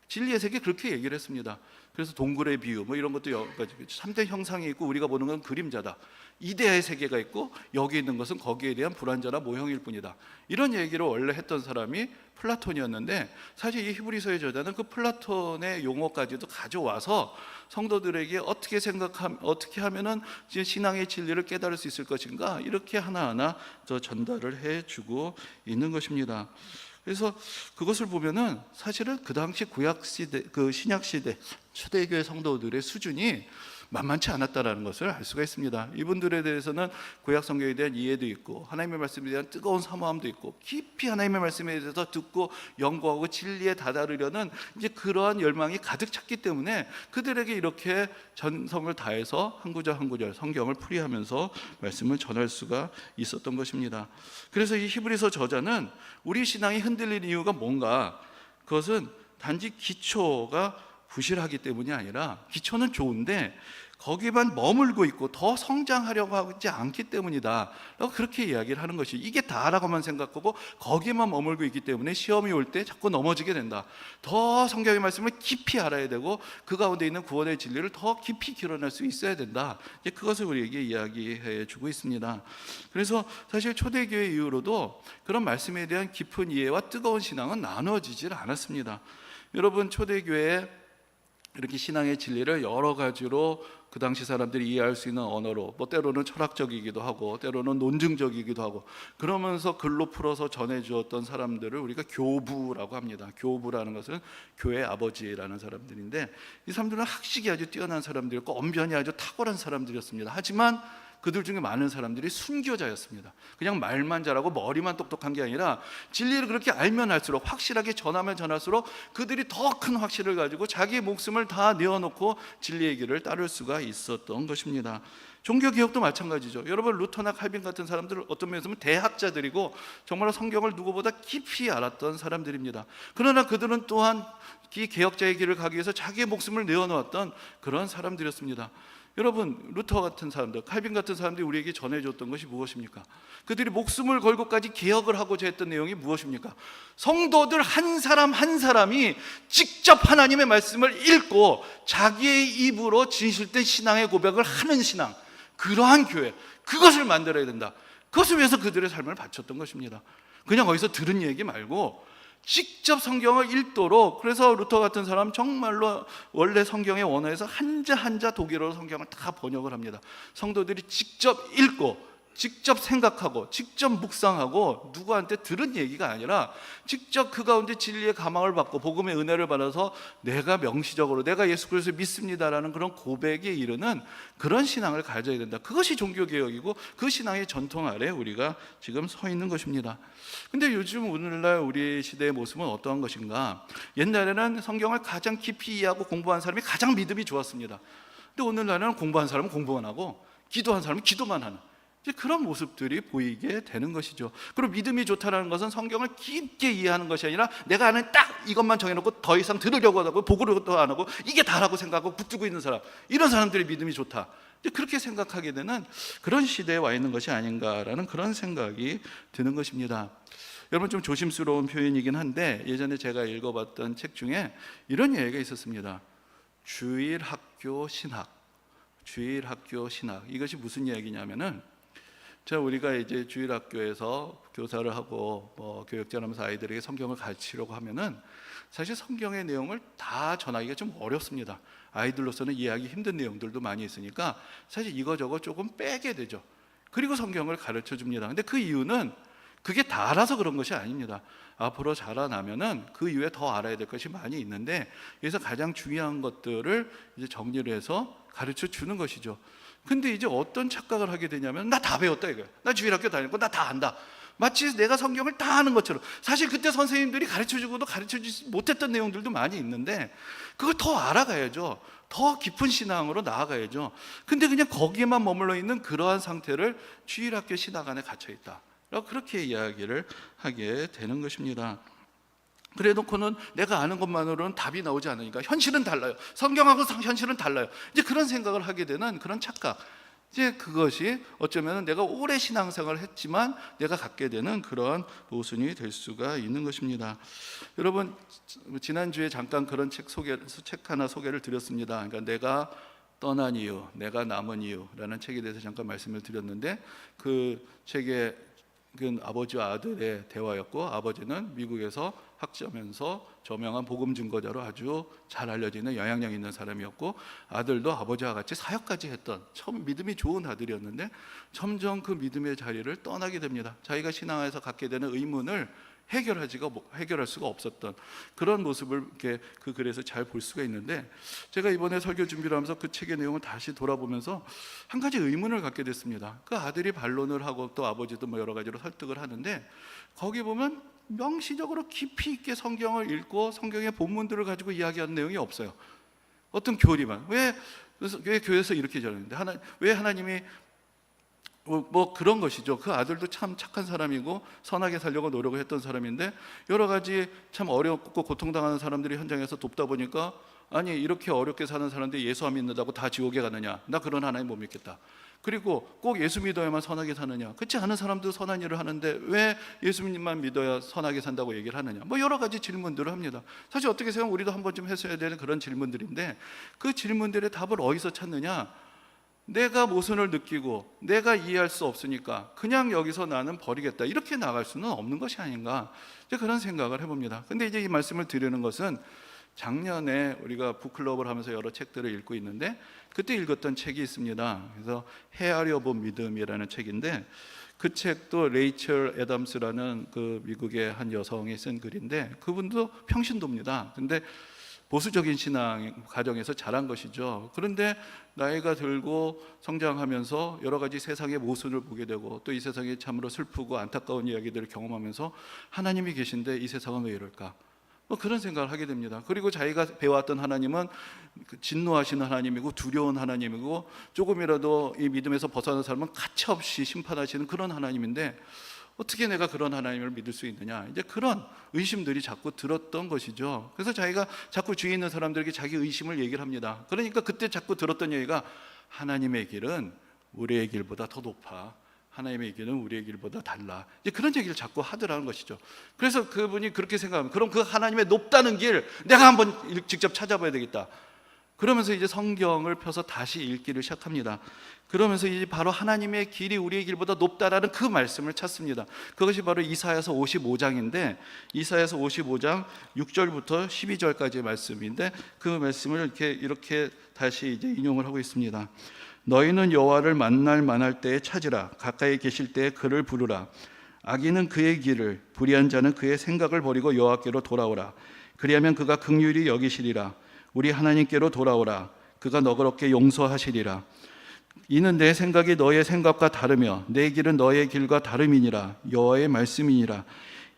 진리의 세계 그렇게 얘기를 했습니다. 그래서 동굴의 비유 뭐 이런 것도 여러 가지, 참된 형상이 있고 우리가 보는 건 그림자다, 이데아의 세계가 있고 여기 있는 것은 거기에 대한 불완전한 모형일 뿐이다, 이런 얘기를 원래 했던 사람이 플라톤이었는데, 사실 이 히브리서의 저자는 그 플라톤의 용어까지도 가져와서 성도들에게 어떻게 하면은 신앙의 진리를 깨달을 수 있을 것인가, 이렇게 하나하나 더 전달을 해주고 있는 것입니다. 그래서 그것을 보면은 사실은 그 당시 구약 시대, 그 신약 시대 초대교회 성도들의 수준이 만만치 않았다라는 것을 알 수가 있습니다. 이분들에 대해서는 구약 성경에 대한 이해도 있고 하나님의 말씀에 대한 뜨거운 사모함도 있고 깊이 하나님의 말씀에 대해서 듣고 연구하고 진리에 다다르려는 이제 그러한 열망이 가득 찼기 때문에 그들에게 이렇게 전성을 다해서 한 구절 한 구절 성경을 풀이하면서 말씀을 전할 수가 있었던 것입니다. 그래서 이 히브리서 저자는 우리 신앙이 흔들리는 이유가 뭔가, 그것은 단지 기초가 부실하기 때문이 아니라, 기초는 좋은데 거기만 머물고 있고 더 성장하려고 하지 않기 때문이다 라고 그렇게 이야기를 하는 것이, 이게 다라고만 생각하고 거기만 머물고 있기 때문에 시험이 올 때 자꾸 넘어지게 된다. 더 성경의 말씀을 깊이 알아야 되고 그 가운데 있는 구원의 진리를 더 깊이 길어낼 수 있어야 된다. 이제 그것을 우리에게 이야기해 주고 있습니다. 그래서 사실 초대교회 이후로도 그런 말씀에 대한 깊은 이해와 뜨거운 신앙은 나눠지질 않았습니다. 여러분, 초대교회에 이렇게 신앙의 진리를 여러 가지로 그 당시 사람들이 이해할 수 있는 언어로, 때로는 철학적이기도 하고 때로는 논증적이기도 하고 그러면서 글로 풀어서 전해주었던 사람들을 우리가 교부라고 합니다. 교부라는 것은 교회 아버지라는 사람들인데, 이 사람들은 학식이 아주 뛰어난 사람들이었고 언변이 아주 탁월한 사람들이었습니다. 하지만 그들 중에 많은 사람들이 순교자였습니다. 그냥 말만 잘하고 머리만 똑똑한 게 아니라 진리를 그렇게 알면 알수록, 확실하게 전하면 전할수록 그들이 더 큰 확신을 가지고 자기 목숨을 다 내어놓고 진리의 길을 따를 수가 있었던 것입니다. 종교개혁도 마찬가지죠. 여러분, 루터나 칼빈 같은 사람들은 어떤 면에서 보면 대학자들이고 정말로 성경을 누구보다 깊이 알았던 사람들입니다. 그러나 그들은 또한 이 개혁자의 길을 가기 위해서 자기의 목숨을 내어놓았던 그런 사람들이었습니다. 여러분, 루터 같은 사람들, 칼빈 같은 사람들이 우리에게 전해줬던 것이 무엇입니까? 그들이 목숨을 걸고까지 개혁을 하고자 했던 내용이 무엇입니까? 성도들 한 사람 한 사람이 직접 하나님의 말씀을 읽고 자기의 입으로 진실된 신앙의 고백을 하는 신앙, 그러한 교회, 그것을 만들어야 된다. 그것을 위해서 그들의 삶을 바쳤던 것입니다. 그냥 어디서 들은 얘기 말고 직접 성경을 읽도록. 그래서 루터 같은 사람 정말로 원래 성경의 원어에서 한자 한자 독일어로 성경을 다 번역을 합니다. 성도들이 직접 읽고 직접 생각하고 직접 묵상하고 누구한테 들은 얘기가 아니라 직접 그 가운데 진리의 가망을 받고 복음의 은혜를 받아서 내가 명시적으로 내가 예수 그리스도를 믿습니다라는 그런 고백에 이르는 그런 신앙을 가져야 된다. 그것이 종교개혁이고 그 신앙의 전통 아래 우리가 지금 서 있는 것입니다. 근데 요즘 오늘날 우리 시대의 모습은 어떠한 것인가? 옛날에는 성경을 가장 깊이 이해하고 공부한 사람이 가장 믿음이 좋았습니다. 근데 오늘날은 공부한 사람은 공부만 하고 기도한 사람은 기도만 하는 이제 그런 모습들이 보이게 되는 것이죠. 그리고 믿음이 좋다는 것은 성경을 깊게 이해하는 것이 아니라 내가 아는 딱 이것만 정해놓고 더 이상 들으려고 하고 보고도 안 하고 이게 다라고 생각하고 붙들고 있는 사람, 이런 사람들이 믿음이 좋다, 이제 그렇게 생각하게 되는 그런 시대에 와 있는 것이 아닌가라는 그런 생각이 드는 것입니다. 여러분, 좀 조심스러운 표현이긴 한데 예전에 제가 읽어봤던 책 중에 이런 얘기가 있었습니다. 주일학교 신학. 주일학교 신학, 이것이 무슨 이야기냐면은, 자, 우리가 이제 주일학교에서 교사를 하고 교육자를 하면서 아이들에게 성경을 가르치려고 하면은 사실 성경의 내용을 다 전하기가 좀 어렵습니다. 아이들로서는 이해하기 힘든 내용들도 많이 있으니까 사실 이거저거 조금 빼게 되죠. 그리고 성경을 가르쳐 줍니다. 근데 그 이유는 그게 다라서 그런 것이 아닙니다. 앞으로 자라나면은 그 이후에 더 알아야 될 것이 많이 있는데, 그래서 가장 중요한 것들을 이제 정리를 해서 가르쳐 주는 것이죠. 근데 이제 어떤 착각을 하게 되냐면, 나 다 배웠다 이거야. 나 주일학교 다녔고 나 다 안다. 마치 내가 성경을 다 아는 것처럼. 사실 그때 선생님들이 가르쳐주고도 가르쳐주지 못했던 내용들도 많이 있는데 그걸 더 알아가야죠. 더 깊은 신앙으로 나아가야죠. 근데 그냥 거기에만 머물러 있는 그러한 상태를 주일학교 신학 안에 갇혀있다, 그렇게 이야기를 하게 되는 것입니다. 그래 놓고는 내가 아는 것만으로는 답이 나오지 않으니까 현실은 달라요. 성경하고 현실은 달라요. 이제 그런 생각을 하게 되는 그런 착각, 이제 그것이 어쩌면 내가 오래 신앙생활을 했지만 내가 갖게 되는 그런 모순이 될 수가 있는 것입니다. 여러분, 지난주에 잠깐 그런 책 하나 소개를 드렸습니다. 그러니까 내가 떠난 이유, 내가 남은 이유라는 책에 대해서 잠깐 말씀을 드렸는데, 그 책의 그 아버지와 아들의 대화였고, 아버지는 미국에서 학자면서 저명한 복음 증거자로 아주 잘 알려지는 영향력 있는 사람이었고, 아들도 아버지와 같이 사역까지 했던 처음 믿음이 좋은 아들이었는데 점점 그 믿음의 자리를 떠나게 됩니다. 자기가 신앙에서 갖게 되는 의문을 해결할 수가 없었던 그런 모습을 이렇게 그 글에서 잘 볼 수가 있는데, 제가 이번에 설교 준비를 하면서 그 책의 내용을 다시 돌아보면서 한 가지 의문을 갖게 됐습니다. 그 아들이 반론을 하고 또 아버지도 여러 가지로 설득을 하는데, 거기 보면 명시적으로 깊이 있게 성경을 읽고 성경의 본문들을 가지고 이야기하는 내용이 없어요. 어떤 교리만. 왜 교회에서 이렇게 전하는데 왜 하나님이 그런 것이죠. 그 아들도 참 착한 사람이고 선하게 살려고 노력을 했던 사람인데, 여러 가지 참 어렵고 고통당하는 사람들이 현장에서 돕다 보니까, 아니 이렇게 어렵게 사는 사람들 예수 안 믿는다고 다 지옥에 가느냐, 나 그런 하나님 못 믿겠다. 그리고 꼭 예수 믿어야만 선하게 사느냐, 그렇지 않은 사람도 선한 일을 하는데 왜 예수님만 믿어야 선하게 산다고 얘기를 하느냐, 여러 가지 질문들을 합니다. 사실 어떻게 생각하면 우리도 한 번쯤 했어야 되는 그런 질문들인데, 그 질문들의 답을 어디서 찾느냐, 내가 모순을 느끼고 내가 이해할 수 없으니까 그냥 여기서 나는 버리겠다, 이렇게 나갈 수는 없는 것이 아닌가, 이제 그런 생각을 해봅니다. 근데 이제 이 말씀을 드리는 것은, 작년에 우리가 북클럽을 하면서 여러 책들을 읽고 있는데 그때 읽었던 책이 있습니다. 그래서 헤아려 본 믿음이라는 책인데, 그 책도 레이첼 애담스라는 그 미국의 한 여성이 쓴 글인데, 그분도 평신도입니다. 근데 보수적인 신앙 가정에서 자란 것이죠. 그런데 나이가 들고 성장하면서 여러 가지 세상의 모순을 보게 되고, 또 이 세상이 참으로 슬프고 안타까운 이야기들을 경험하면서 하나님이 계신데 이 세상은 왜 이럴까? 그런 생각을 하게 됩니다. 그리고 자기가 배워왔던 하나님은 진노하시는 하나님이고 두려운 하나님이고, 조금이라도 이 믿음에서 벗어난 사람은 가차없이 심판하시는 그런 하나님인데, 어떻게 내가 그런 하나님을 믿을 수 있느냐, 이제 그런 의심들이 자꾸 들었던 것이죠. 그래서 자기가 자꾸 주위에 있는 사람들에게 자기 의심을 얘기를 합니다. 그러니까 그때 자꾸 들었던 얘기가, 하나님의 길은 우리의 길보다 더 높아, 하나님의 길은 우리의 길보다 달라, 이제 그런 얘기를 자꾸 하더라는 것이죠. 그래서 그분이 그렇게 생각하면, 그럼 그 하나님의 높다는 길 내가 한번 직접 찾아봐야 되겠다. 그러면서 이제 성경을 펴서 다시 읽기를 시작합니다. 그러면서 이제 바로 하나님의 길이 우리의 길보다 높다라는 그 말씀을 찾습니다. 그것이 바로 이사야서 55장인데, 이사야서 55장 6절부터 12절까지의 말씀인데, 그 말씀을 이렇게 다시 이제 인용을 하고 있습니다. 너희는 여호와를 만날 때에 찾으라. 가까이 계실 때에 그를 부르라. 악인은 그의 길을, 불의한 자는 그의 생각을 버리고 여호와께로 돌아오라. 그리하면 그가 긍휼히 여기시리라. 우리 하나님께로 돌아오라. 그가 너그럽게 용서하시리라. 이는 내 생각이 너의 생각과 다르며 내 길은 너의 길과 다름이니라. 여호와의 말씀이니라.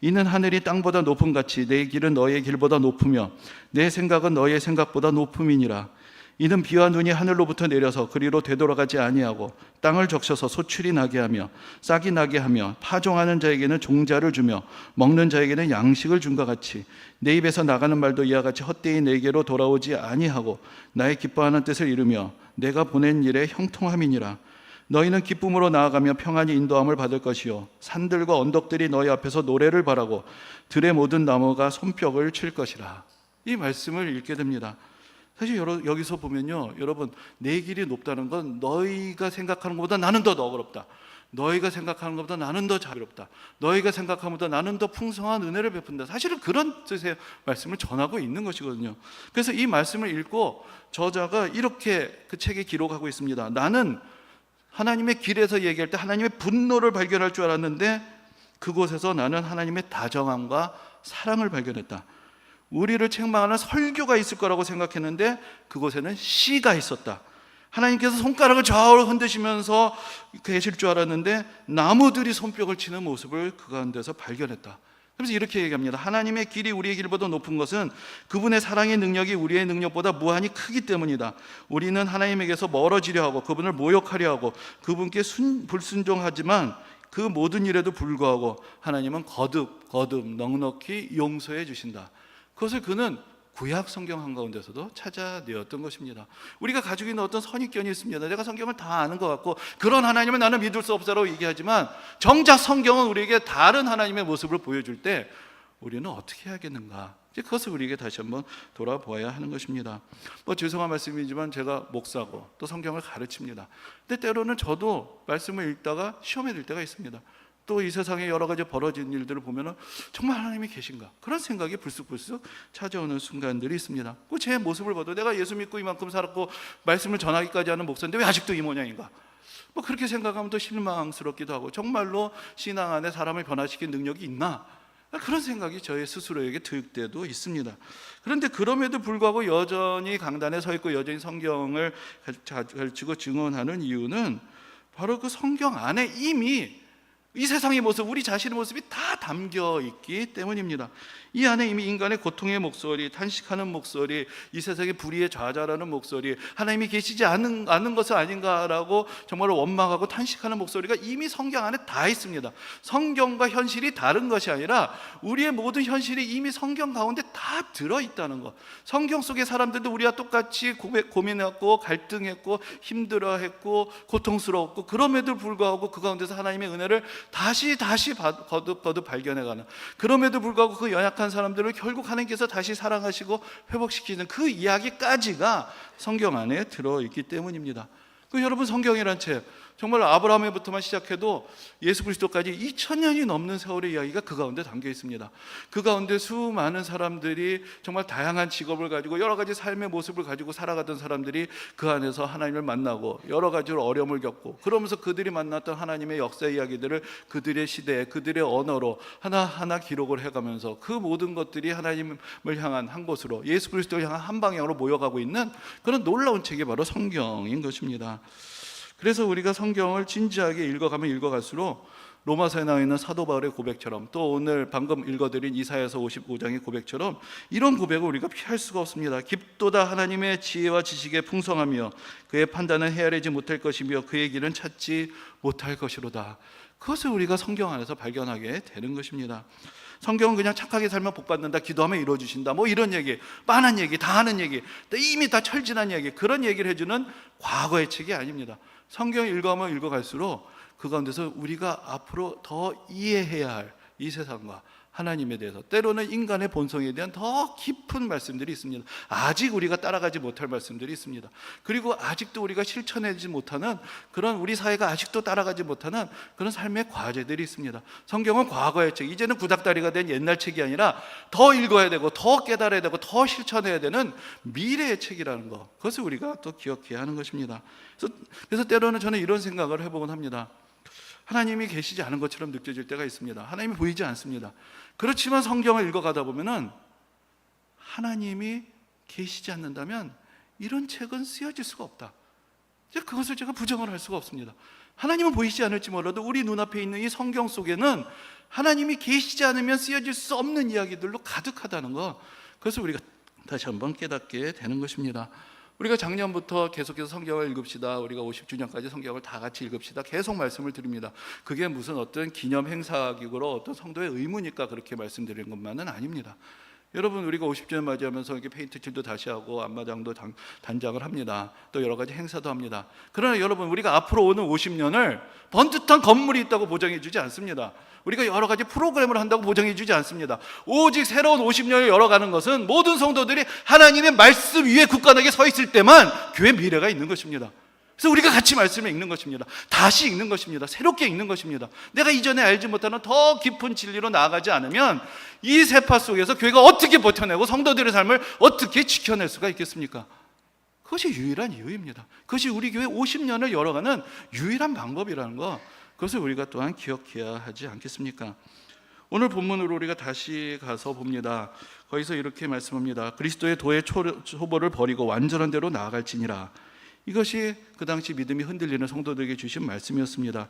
이는 하늘이 땅보다 높음 같이 내 길은 너의 길보다 높으며 내 생각은 너의 생각보다 높음이니라. 이는 비와 눈이 하늘로부터 내려서 그리로 되돌아가지 아니하고 땅을 적셔서 소출이 나게 하며 싹이 나게 하며 파종하는 자에게는 종자를 주며 먹는 자에게는 양식을 준과 같이 내 입에서 나가는 말도 이와 같이 헛되이 내게로 돌아오지 아니하고 나의 기뻐하는 뜻을 이루며 내가 보낸 일에 형통함이니라. 너희는 기쁨으로 나아가며 평안히 인도함을 받을 것이요 산들과 언덕들이 너희 앞에서 노래를 바라고 들의 모든 나무가 손뼉을 칠 것이라. 이 말씀을 읽게 됩니다. 사실 여기서 보면요, 여러분, 내 길이 높다는 건 너희가 생각하는 것보다 나는 더 너그럽다, 너희가 생각하는 것보다 나는 더 자비롭다, 너희가 생각하는 것보다 나는 더 풍성한 은혜를 베푼다, 사실은 그런 뜻의 말씀을 전하고 있는 것이거든요. 그래서 이 말씀을 읽고 저자가 이렇게 그 책에 기록하고 있습니다. 나는 하나님의 길에서 얘기할 때 하나님의 분노를 발견할 줄 알았는데, 그곳에서 나는 하나님의 다정함과 사랑을 발견했다. 우리를 책망하는 설교가 있을 거라고 생각했는데 그곳에는 시가 있었다. 하나님께서 손가락을 좌우로 흔드시면서 계실 줄 알았는데 나무들이 손뼉을 치는 모습을 그 가운데서 발견했다. 그래서 이렇게 얘기합니다. 하나님의 길이 우리의 길보다 높은 것은 그분의 사랑의 능력이 우리의 능력보다 무한히 크기 때문이다. 우리는 하나님에게서 멀어지려 하고 그분을 모욕하려 하고 그분께 불순종하지만 그 모든 일에도 불구하고 하나님은 거듭 넉넉히 용서해 주신다. 그것을 그는 구약 성경 한가운데서도 찾아내었던 것입니다. 우리가 가지고 있는 어떤 선입견이 있습니다. 내가 성경을 다 아는 것 같고 그런 하나님을 나는 믿을 수 없다고 얘기하지만, 정작 성경은 우리에게 다른 하나님의 모습을 보여줄 때 우리는 어떻게 해야겠는가, 이제 그것을 우리에게 다시 한번 돌아보아야 하는 것입니다. 죄송한 말씀이지만 제가 목사고 또 성경을 가르칩니다. 근데 때로는 저도 말씀을 읽다가 시험에 들 때가 있습니다. 또 이 세상에 여러 가지 벌어진 일들을 보면 정말 하나님이 계신가, 그런 생각이 불쑥불쑥 찾아오는 순간들이 있습니다. 제 모습을 봐도 내가 예수 믿고 이만큼 살았고 말씀을 전하기까지 하는 목사인데 왜 아직도 이 모양인가, 그렇게 생각하면 또 실망스럽기도 하고, 정말로 신앙 안에 사람을 변화시킨 능력이 있나, 그런 생각이 저의 스스로에게 들 때도 있습니다. 그런데 그럼에도 불구하고 여전히 강단에 서 있고 여전히 성경을 가르치고 증언하는 이유는 바로 그 성경 안에 이미 이 세상의 모습, 우리 자신의 모습이 다 담겨 있기 때문입니다. 이 안에 이미 인간의 고통의 목소리, 탄식하는 목소리, 이 세상의 불의에 좌절하는 목소리, 하나님이 계시지 않는 것은 아닌가라고 정말 원망하고 탄식하는 목소리가 이미 성경 안에 다 있습니다. 성경과 현실이 다른 것이 아니라 우리의 모든 현실이 이미 성경 가운데 다 들어있다는 것. 성경 속의 사람들도 우리와 똑같이 고민했고 갈등했고 힘들어했고 고통스러웠고, 그럼에도 불구하고 그 가운데서 하나님의 은혜를 다시 거듭 발견해가는, 그럼에도 불구하고 그 연약한 사람들을 결국 하나님께서 다시 사랑하시고 회복시키는 그 이야기까지가 성경 안에 들어있기 때문입니다. 여러분, 성경이란 책, 정말 아브라함에부터만 시작해도 예수 그리스도까지 2000년이 넘는 세월의 이야기가 그 가운데 담겨 있습니다. 그 가운데 수많은 사람들이 정말 다양한 직업을 가지고 여러 가지 삶의 모습을 가지고 살아가던 사람들이 그 안에서 하나님을 만나고 여러 가지로 어려움을 겪고, 그러면서 그들이 만났던 하나님의 역사 이야기들을 그들의 시대에 그들의 언어로 하나하나 기록을 해가면서 그 모든 것들이 하나님을 향한 한 곳으로, 예수 그리스도를 향한 한 방향으로 모여가고 있는 그런 놀라운 책이 바로 성경인 것입니다. 그래서 우리가 성경을 진지하게 읽어가면 읽어갈수록 로마서에 나와 있는 사도 바울의 고백처럼, 또 오늘 방금 읽어드린 이사야서 55장의 고백처럼 이런 고백을 우리가 피할 수가 없습니다. 깊도다 하나님의 지혜와 지식의 풍성하며 그의 판단은 헤아리지 못할 것이며 그의 길은 찾지 못할 것이로다. 그것을 우리가 성경 안에서 발견하게 되는 것입니다. 성경은 그냥 착하게 살면 복받는다, 기도하면 이루어주신다, 뭐 이런 얘기, 빤한 얘기, 다 하는 얘기, 이미 다 철진한 얘기, 그런 얘기를 해주는 과거의 책이 아닙니다. 성경을 읽어가면 읽어갈수록 그 가운데서 우리가 앞으로 더 이해해야 할 이 세상과 하나님에 대해서, 때로는 인간의 본성에 대한 더 깊은 말씀들이 있습니다. 아직 우리가 따라가지 못할 말씀들이 있습니다. 그리고 아직도 우리가 실천하지 못하는, 그런 우리 사회가 아직도 따라가지 못하는 그런 삶의 과제들이 있습니다. 성경은 과거의 책, 이제는 구닥다리가 된 옛날 책이 아니라 더 읽어야 되고 더 깨달아야 되고 더 실천해야 되는 미래의 책이라는 것, 그것을 우리가 또 기억해야 하는 것입니다. 그래서 때로는 저는 이런 생각을 해보곤 합니다. 하나님이 계시지 않은 것처럼 느껴질 때가 있습니다. 하나님이 보이지 않습니다. 그렇지만 성경을 읽어가다 보면은 하나님이 계시지 않는다면 이런 책은 쓰여질 수가 없다. 그것을 제가 부정을 할 수가 없습니다. 하나님은 보이지 않을지 몰라도 우리 눈앞에 있는 이 성경 속에는 하나님이 계시지 않으면 쓰여질 수 없는 이야기들로 가득하다는 것, 그것을 우리가 다시 한번 깨닫게 되는 것입니다. 우리가 작년부터 계속해서 성경을 읽읍시다, 우리가 50주년까지 성경을 다 같이 읽읍시다 계속 말씀을 드립니다. 그게 무슨 어떤 기념 행사기구로 어떤 성도의 의무니까 그렇게 말씀드리는 것만은 아닙니다. 여러분, 우리가 50주년 맞이하면서 이렇게 페인트 칠도 다시 하고 앞마당도 단장을 합니다. 또 여러 가지 행사도 합니다. 그러나 여러분, 우리가 앞으로 오는 50년을 번듯한 건물이 있다고 보장해 주지 않습니다. 우리가 여러 가지 프로그램을 한다고 보장해 주지 않습니다. 오직 새로운 50년을 열어가는 것은 모든 성도들이 하나님의 말씀 위에 굳건하게 서 있을 때만 교회 미래가 있는 것입니다. 그래서 우리가 같이 말씀을 읽는 것입니다. 다시 읽는 것입니다. 새롭게 읽는 것입니다. 내가 이전에 알지 못하는 더 깊은 진리로 나아가지 않으면 이 세파 속에서 교회가 어떻게 버텨내고 성도들의 삶을 어떻게 지켜낼 수가 있겠습니까? 그것이 유일한 이유입니다. 그것이 우리 교회 50년을 열어가는 유일한 방법이라는 거, 그것을 우리가 또한 기억해야 하지 않겠습니까? 오늘 본문으로 우리가 다시 가서 봅니다. 거기서 이렇게 말씀합니다. 그리스도의 도의 초보를 버리고 완전한 대로 나아갈지니라. 이것이 그 당시 믿음이 흔들리는 성도들에게 주신 말씀이었습니다.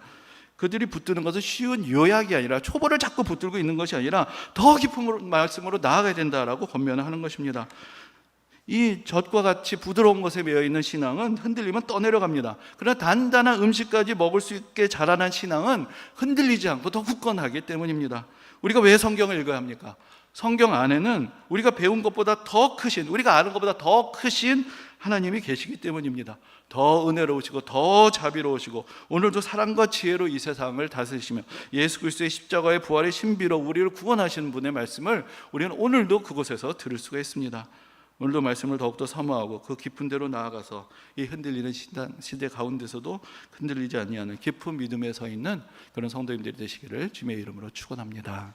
그들이 붙드는 것은 쉬운 요약이 아니라, 초보를 자꾸 붙들고 있는 것이 아니라 더 깊은 말씀으로 나아가야 된다라고 권면을 하는 것입니다. 이 젖과 같이 부드러운 것에 매여있는 신앙은 흔들리면 떠내려갑니다. 그러나 단단한 음식까지 먹을 수 있게 자라난 신앙은 흔들리지 않고 더 굳건하기 때문입니다. 우리가 왜 성경을 읽어야 합니까? 성경 안에는 우리가 배운 것보다 더 크신, 우리가 아는 것보다 더 크신 하나님이 계시기 때문입니다. 더 은혜로우시고 더 자비로우시고 오늘도 사랑과 지혜로 이 세상을 다스리시며 예수 그리스도의 십자가의 부활의 신비로 우리를 구원하시는 분의 말씀을 우리는 오늘도 그곳에서 들을 수가 있습니다. 오늘도 말씀을 더욱더 사모하고 그 깊은 데로 나아가서 이 흔들리는 시대 가운데서도 흔들리지 아니하는 깊은 믿음에 서 있는 그런 성도님들이 되시기를 주님의 이름으로 축원합니다.